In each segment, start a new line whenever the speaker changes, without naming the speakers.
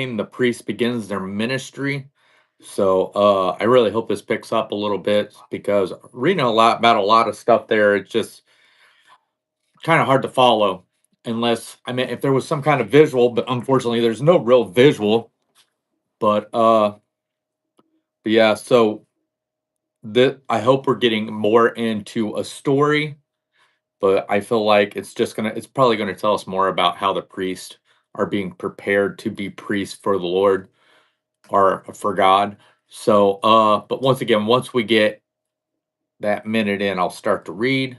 9, the priest begins their ministry. So I really hope this picks up a little bit because reading a lot about a lot of stuff there, it's just kind of hard to follow unless I mean if there was some kind of visual, but unfortunately there's no real visual. But yeah, so that I hope we're getting more into a story, but I feel like it's probably gonna tell us more about how the priests are being prepared to be priests for the Lord or for God. So but once again, once we get that minute in, I'll start to read.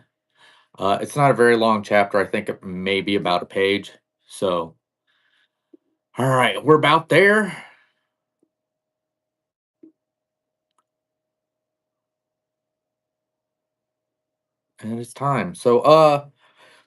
It's not a very long chapter. I think it may be about a page. So all right, we're about there. And it's time. So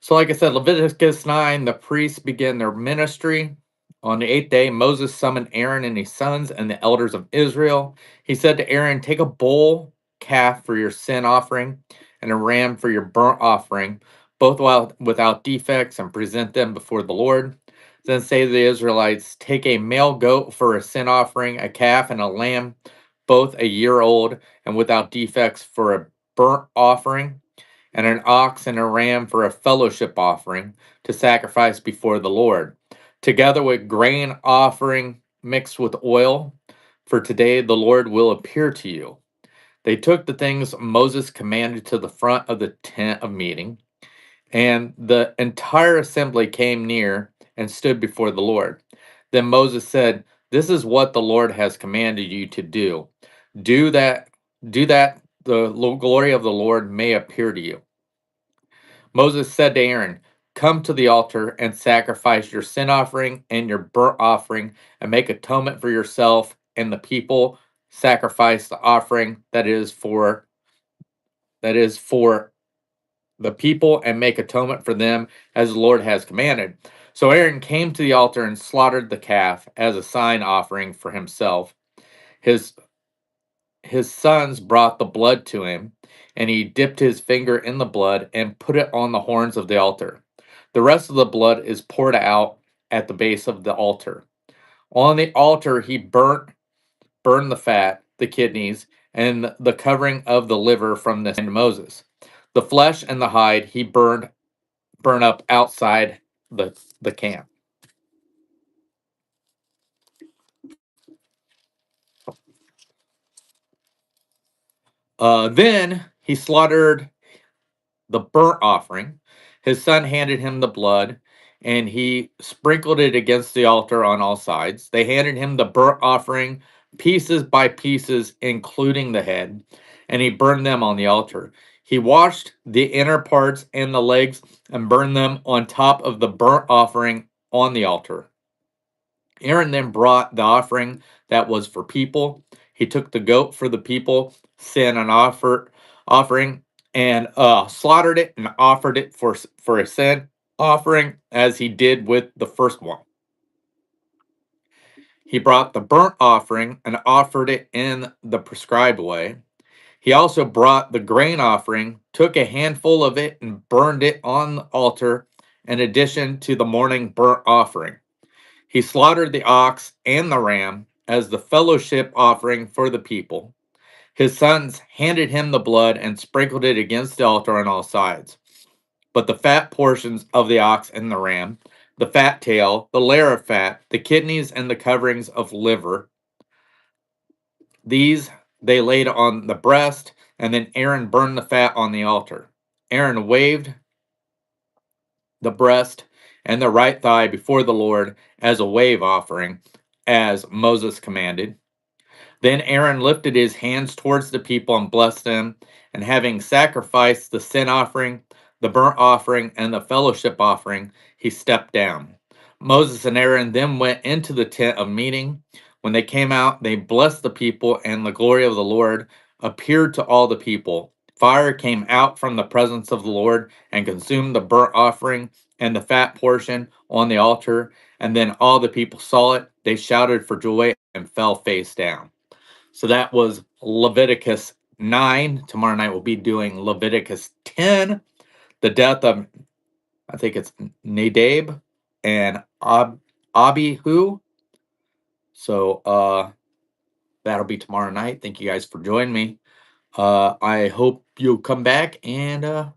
like I said, Leviticus 9, the priests begin their ministry. On the 8th day, Moses summoned Aaron and his sons and the elders of Israel. He said to Aaron, take a bull calf for your sin offering and a ram for your burnt offering, both while without defects, and present them before the Lord. Then say to the Israelites, take a male goat for a sin offering, a calf and a lamb, both a year old and without defects for a burnt offering, and an ox and a ram for a fellowship offering to sacrifice before the Lord, together with grain offering mixed with oil. For today the Lord will appear to you. They took the things Moses commanded to the front of the tent of meeting, and the entire assembly came near and stood before the Lord. Then Moses said, this is what the Lord has commanded you to do. Do that, do that the glory of the Lord may appear to you. Moses said to Aaron, come to the altar and sacrifice your sin offering and your burnt offering and make atonement for yourself and the people. Sacrifice the offering that is for the people and make atonement for them as the Lord has commanded. So Aaron came to the altar and slaughtered the calf as a sign offering for himself. His his sons brought the blood to him, and he dipped his finger in the blood and put it on the horns of the altar. The rest of the blood is poured out at the base of the altar. On the altar he burned the fat, the kidneys, and the covering of the liver from the hand of Moses. The flesh and the hide he burn up outside the camp. Then he slaughtered the burnt offering. His son handed him the blood, and he sprinkled it against the altar on all sides. They handed him the burnt offering, pieces by pieces, including the head, and he burned them on the altar. He washed the inner parts and the legs and burned them on top of the burnt offering on the altar. Aaron then brought the offering that was for people. He took the goat for the people, sin and offering, and slaughtered it and offered it for a sin offering, as he did with the first one. He brought the burnt offering and offered it in the prescribed way. He also brought the grain offering, took a handful of it, and burned it on the altar in addition to the morning burnt offering. He slaughtered the ox and the ram as the fellowship offering for the people. His sons handed him the blood and sprinkled it against the altar on all sides. But the fat portions of the ox and the ram, the fat tail, the layer of fat, the kidneys, and the coverings of liver, these they laid on the breast, and then Aaron burned the fat on the altar. Aaron waved the breast and the right thigh before the Lord as a wave offering, as Moses commanded. Then Aaron lifted his hands towards the people and blessed them, and having sacrificed the sin offering, the burnt offering, and the fellowship offering, he stepped down. Moses and Aaron then went into the tent of meeting. When they came out, they blessed the people, and the glory of the Lord appeared to all the people. Fire came out from the presence of the Lord and consumed the burnt offering and the fat portion on the altar. And then all the people saw it. They shouted for joy and fell face down. So that was Leviticus 9. Tomorrow night we'll be doing Leviticus 10, the death of, I think it's Nadab and Abihu. So that'll be tomorrow night. Thank you guys for joining me. I hope you'll come back and